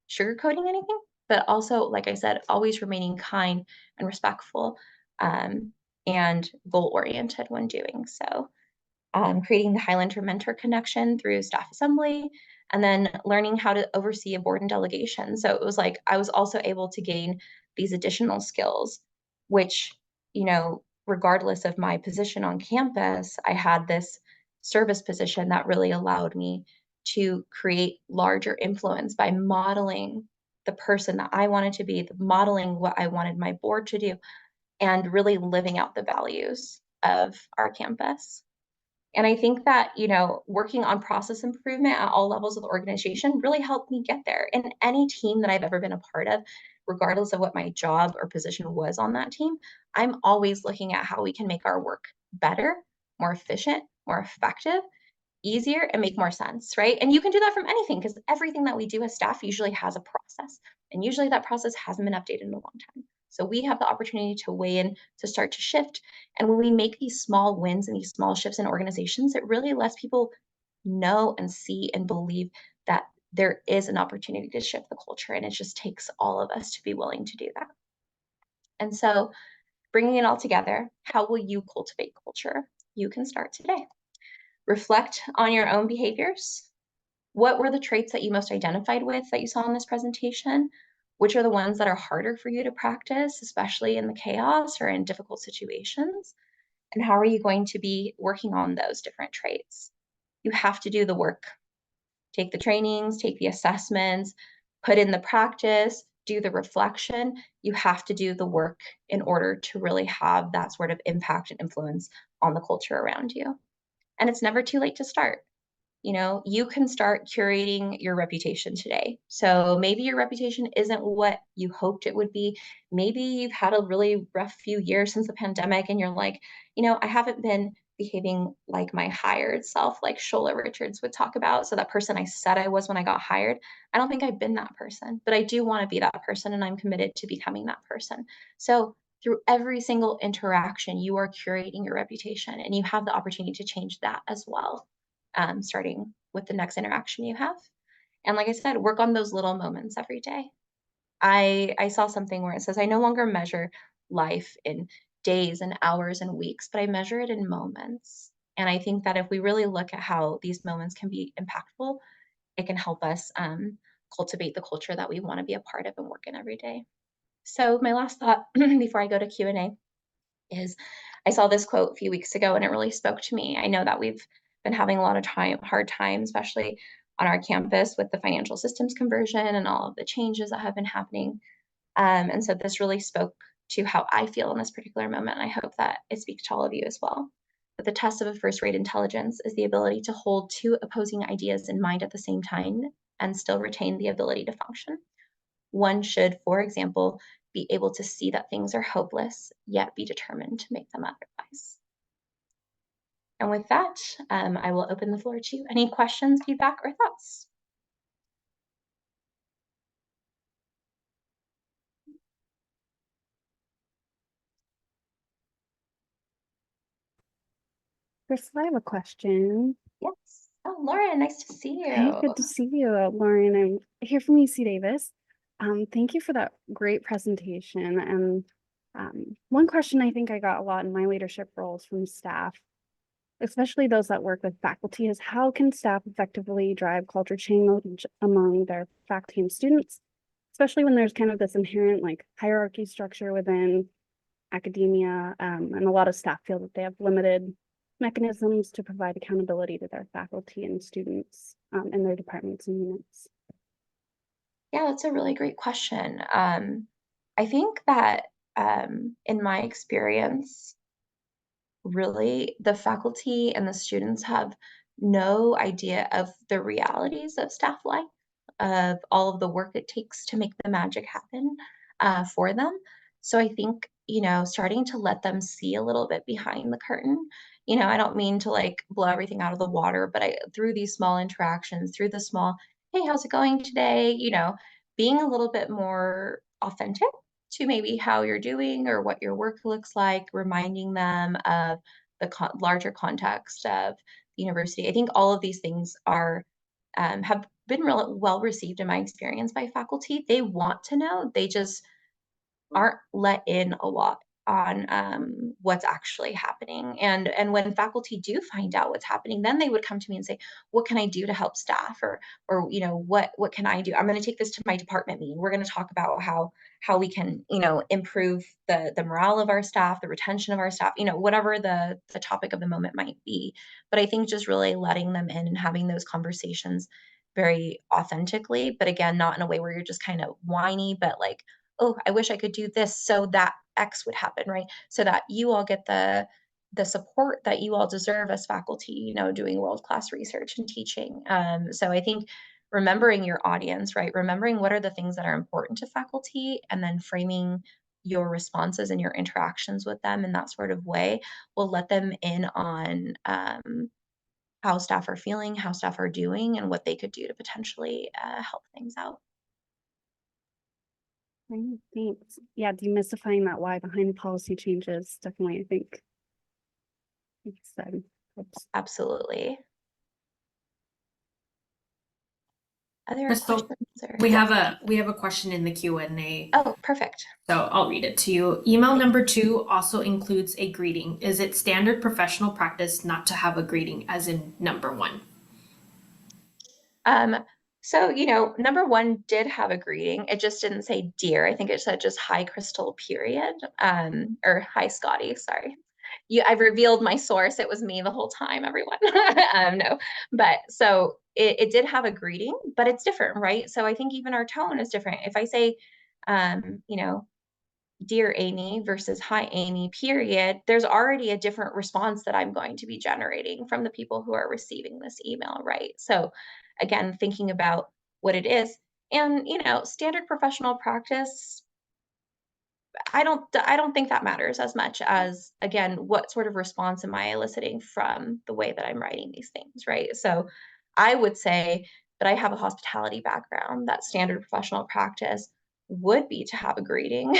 sugarcoating anything, but also, like I said, always remaining kind and respectful and goal-oriented when doing so. Creating the Highlander mentor connection through staff assembly, and then learning how to oversee a board and delegation. So it was like I was also able to gain these additional skills, which, regardless of my position on campus, I had this service position that really allowed me to create larger influence by modeling the person that I wanted to be, modeling what I wanted my board to do, and really living out the values of our campus. And I think that, working on process improvement at all levels of the organization really helped me get there. In any team that I've ever been a part of, regardless of what my job or position was on that team, I'm always looking at how we can make our work better, more efficient, more effective, easier, and make more sense, right? And you can do that from anything because everything that we do as staff usually has a process. And usually that process hasn't been updated in a long time. So we have the opportunity to weigh in, to start to shift. And when we make these small wins and these small shifts in organizations, it really lets people know and see and believe that there is an opportunity to shift the culture. And it just takes all of us to be willing to do that. And so bringing it all together, how will you cultivate culture? You can start today. Reflect on your own behaviors. What were the traits that you most identified with that you saw in this presentation? Which are the ones that are harder for you to practice, especially in the chaos or in difficult situations? And how are you going to be working on those different traits? You have to do the work. Take the trainings, take the assessments, put in the practice, do the reflection. You have to do the work in order to really have that sort of impact and influence on the culture around you. And it's never too late to start. You can start curating your reputation today. So maybe your reputation isn't what you hoped it would be. Maybe you've had a really rough few years since the pandemic and you're like, I haven't been behaving like my hired self, like Shola Richards would talk about. So that person I said I was when I got hired, I don't think I've been that person, but I do want to be that person and I'm committed to becoming that person. So through every single interaction, you are curating your reputation and you have the opportunity to change that as well, starting with the next interaction you have. And like I said, work on those little moments every day. I saw something where it says, I no longer measure life in days and hours and weeks, but I measure it in moments. And I think that if we really look at how these moments can be impactful, it can help us cultivate the culture that we want to be a part of and work in every day. So my last thought before I go to Q&A is I saw this quote a few weeks ago and it really spoke to me. I know that we've been having a lot of hard time, especially on our campus with the financial systems conversion and all of the changes that have been happening. And so this really spoke to how I feel in this particular moment. And I hope that it speaks to all of you as well. But the test of a first-rate intelligence is the ability to hold two opposing ideas in mind at the same time and still retain the ability to function. One should, for example, be able to see that things are hopeless, yet be determined to make them otherwise. And with that, I will open the floor to any questions, feedback, or thoughts. Crystal, I have a question. Yes. Oh, Lauren, nice to see you. Hey, good to see you, Lauren. I'm here from UC Davis. Thank you for that great presentation. And one question I think I got a lot in my leadership roles from staff, especially those that work with faculty, is how can staff effectively drive culture change among their faculty and students, especially when there's kind of this inherent like hierarchy structure within academia, and a lot of staff feel that they have limited mechanisms to provide accountability to their faculty and students in their departments and units. Yeah, that's a really great question. I think that in my experience, really the faculty and the students have no idea of the realities of staff life, of all of the work it takes to make the magic happen for them. So I think, starting to let them see a little bit behind the curtain. I don't mean to like blow everything out of the water, but through these small interactions, through the small, hey, how's it going today? Being a little bit more authentic to maybe how you're doing or what your work looks like, reminding them of the larger context of the university. I think all of these things are have been well received in my experience by faculty. They want to know, they just aren't let in a lot on what's actually happening. And when faculty do find out what's happening, then they would come to me and say, what can I do to help staff? Or what can I do? I'm going to take this to my department meeting. We're going to talk about how we can, improve the morale of our staff, the retention of our staff, whatever the topic of the moment might be. But I think just really letting them in and having those conversations very authentically, but again, not in a way where you're just kind of whiny, but like, oh, I wish I could do this so that X would happen, right? So that you all get the support that you all deserve as faculty, doing world-class research and teaching. So I think remembering your audience, right? Remembering what are the things that are important to faculty and then framing your responses and your interactions with them in that sort of way will let them in on how staff are feeling, how staff are doing, and what they could do to potentially help things out. Thanks. Yeah, demystifying that why behind policy changes definitely, I think, helps. Absolutely. Other Crystal, questions? we Yes. have a question in the Q&A. Oh, perfect. So I'll read it to you. Email number 2 also includes a greeting. Is it standard professional practice not to have a greeting as in number 1? So, number 1 did have a greeting. It just didn't say dear. I think it said just hi, Crystal, period. Or hi, Scotty, sorry. I've revealed my source. It was me the whole time, everyone. No, but so it did have a greeting, but it's different, right? So I think even our tone is different. If I say, dear Amy versus hi Amy, period, there's already a different response that I'm going to be generating from the people who are receiving this email, right? So again, thinking about what it is. And, standard professional practice, I don't think that matters as much as, again, what sort of response am I eliciting from the way that I'm writing these things, right? So I would say that I have a hospitality background, that standard professional practice would be to have a greeting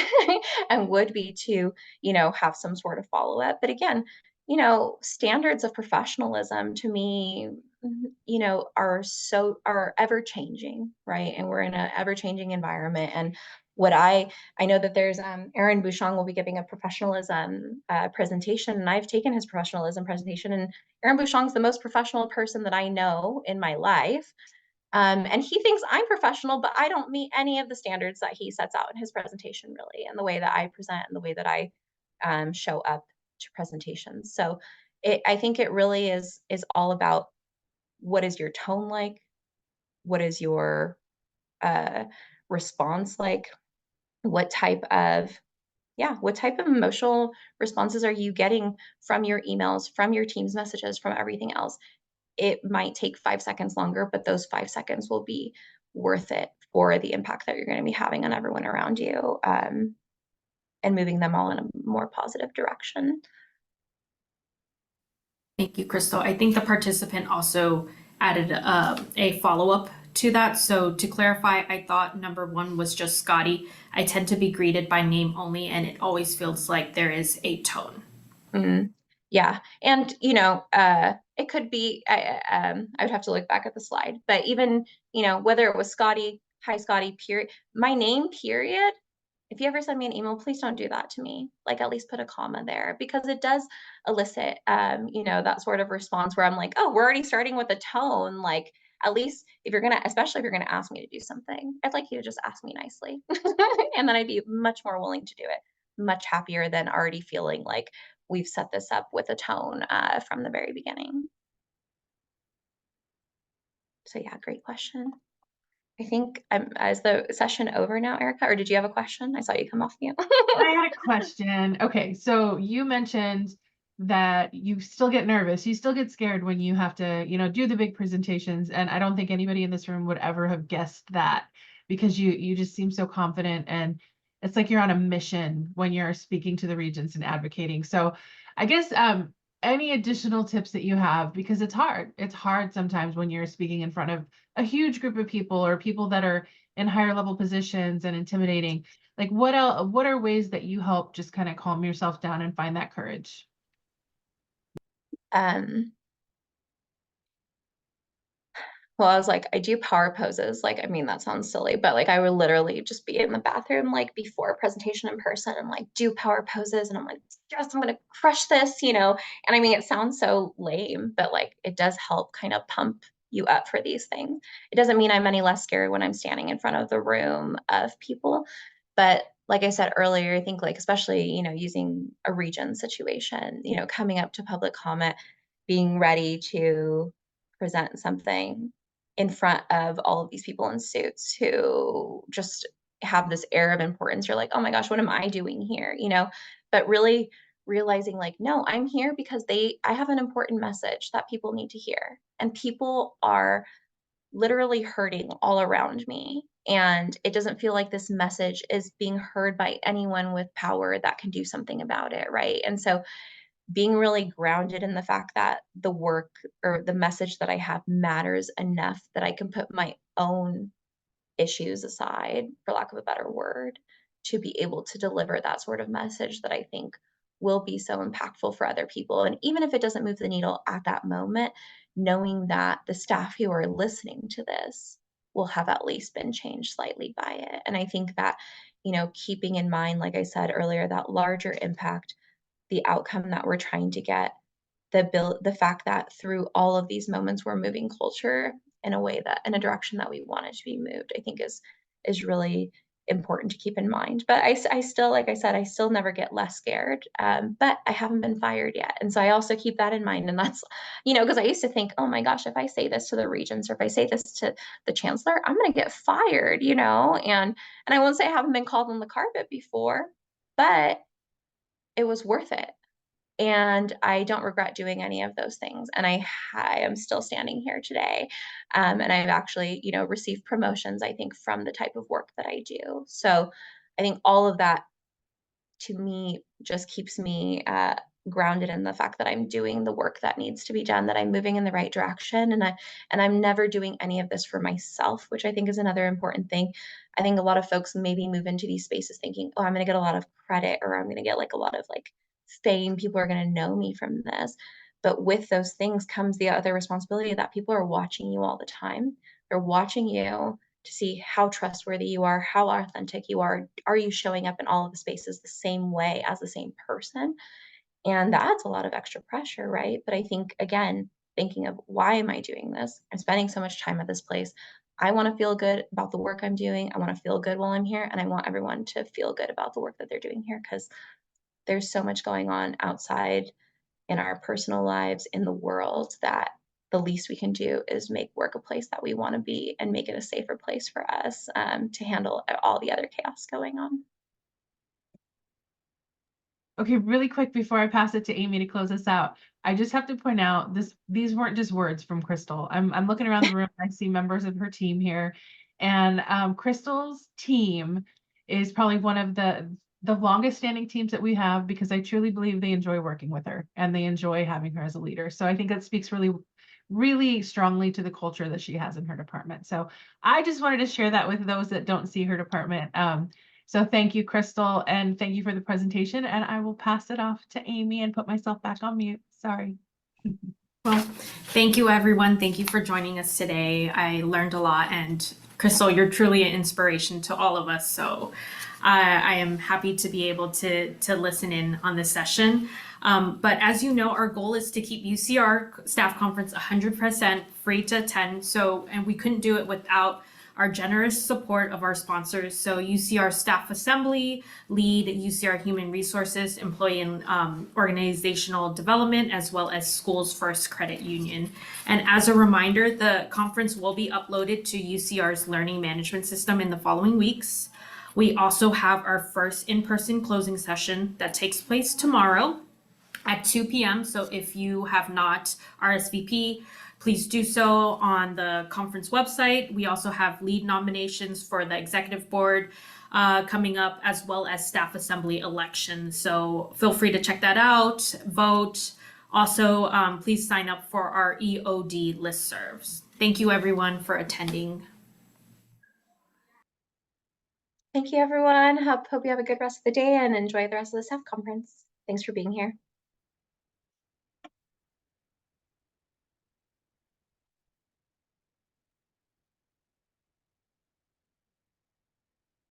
and would be to, have some sort of follow-up. But again, standards of professionalism to me, are ever changing, right? And we're in an ever changing environment. And what I know that there's Aaron Bouchon will be giving a professionalism presentation, and I've taken his professionalism presentation. And Aaron Bouchon's the most professional person that I know in my life. And he thinks I'm professional, but I don't meet any of the standards that he sets out in his presentation, really, and the way that I present and the way that I show up to presentations. So I think it really is all about, what is your tone like? What is your response like? What type of emotional responses are you getting from your emails, from your team's messages, from everything else? It might take 5 seconds longer, but those 5 seconds will be worth it for the impact that you're going to be having on everyone around you, and moving them all in a more positive direction. Thank you, Crystal. I think the participant also added a follow-up to that. So to clarify, I thought number one was just Scotty. I tend to be greeted by name only, and it always feels like there is a tone. Yeah, and it could be, I would have to look back at the slide, but even, whether it was Scotty, hi Scotty, period, my name, period. If you ever send me an email, please don't do that to me. Like, at least put a comma there, because it does elicit, that sort of response where I'm like, oh, we're already starting with a tone. Like, at least especially if you're gonna ask me to do something, I'd like you to just ask me nicely, and then I'd be much more willing to do it. Much happier than already feeling like we've set this up with a tone from the very beginning. So yeah, great question. I think is the session over now, Erica, or did you have a question? I saw you come off mute. I had a question. Okay, so you mentioned that you still get nervous, you still get scared when you have to, do the big presentations. And I don't think anybody in this room would ever have guessed that, because you just seem so confident, and it's like you're on a mission when you're speaking to the regents and advocating. So I guess any additional tips that you have, because it's hard. It's hard sometimes when you're speaking in front of a huge group of people, or people that are in higher level positions and intimidating. Like, what are ways that you help just kind of calm yourself down and find that courage? Well, I was like, I do power poses. Like, I mean, that sounds silly, but like, I would literally just be in the bathroom, like before a presentation in person, and like do power poses. And I'm like, yes, I'm going to crush this, And I mean, it sounds so lame, but like, it does help kind of pump you up for these things. It doesn't mean I'm any less scared when I'm standing in front of the room of people. But like I said earlier, I think, like, especially, using a region situation, coming up to public comment, being ready to present something in front of all of these people in suits who just have this air of importance. You're like, oh my gosh, what am I doing here? But really realizing, like, no, I'm here because I have an important message that people need to hear. And people are literally hurting all around me. And it doesn't feel like this message is being heard by anyone with power that can do something about it. Right. And so being really grounded in the fact that the work or the message that I have matters enough that I can put my own issues aside, for lack of a better word, to be able to deliver that sort of message that I think will be so impactful for other people. And even if it doesn't move the needle at that moment, knowing that the staff who are listening to this will have at least been changed slightly by it. And I think that, keeping in mind, like I said earlier, that larger impact, the outcome that we're trying to get, the fact that through all of these moments we're moving culture in a direction that we want it to be moved, I think is really important to keep in mind. But I still, like I said, I still never get less scared, but I haven't been fired yet. And so I also keep that in mind. And that's, because I used to think, oh my gosh, if I say this to the regents, or if I say this to the chancellor, I'm going to get fired, and I won't say I haven't been called on the carpet before, but it was worth it. And I don't regret doing any of those things. And I am still standing here today. And I've actually, received promotions, I think, from the type of work that I do. So I think all of that, to me, just keeps me grounded in the fact that I'm doing the work that needs to be done, that I'm moving in the right direction. And I'm never doing any of this for myself, which I think is another important thing. I think a lot of folks maybe move into these spaces thinking, oh, I'm going to get a lot of credit, or I'm going to get like a lot of like fame. People are going to know me from this. But with those things comes the other responsibility that people are watching you all the time. They're watching you to see how trustworthy you are, how authentic you are. Are you showing up in all of the spaces the same way as the same person? And that's a lot of extra pressure, right? But I think, again, thinking of, why am I doing this? I'm spending so much time at this place. I want to feel good about the work I'm doing. I want to feel good while I'm here. And I want everyone to feel good about the work that they're doing here, because there's so much going on outside in our personal lives, in the world, that the least we can do is make work a place that we want to be and make it a safer place for us to handle all the other chaos going on. Okay, really quick before I pass it to Amy to close us out, I just have to point out these weren't just words from Crystal. I'm looking around the room, I see members of her team here, and Crystal's team is probably one of the longest standing teams that we have, because I truly believe they enjoy working with her and they enjoy having her as a leader. So I think that speaks really strongly to the culture that she has in her department. So I just wanted to share that with those that don't see her department. So thank you, Crystal, and thank you for the presentation. And I will pass it off to Amy and put myself back on mute. Sorry. Well, thank you, everyone. Thank you for joining us today. I learned a lot, and Crystal, you're truly an inspiration to all of us. So I am happy to be able to listen in on this session. But as you know, our goal is to keep UCR Staff Conference 100% free to attend. And we couldn't do it without our generous support of our sponsors. So UCR Staff Assembly, LEAD, UCR Human Resources, Employee and Organizational Development, as well as Schools First Credit Union. And as a reminder, the conference will be uploaded to UCR's learning management system in the following weeks. We also have our first in-person closing session that takes place tomorrow at 2 p.m. So if you have not RSVP, please do so on the conference website. We also have lead nominations for the executive board coming up, as well as staff assembly elections. So feel free to check that out, vote. Also, please sign up for our EOD listservs. Thank you, everyone, for attending. Thank you, everyone. Hope you have a good rest of the day and enjoy the rest of the staff conference. Thanks for being here.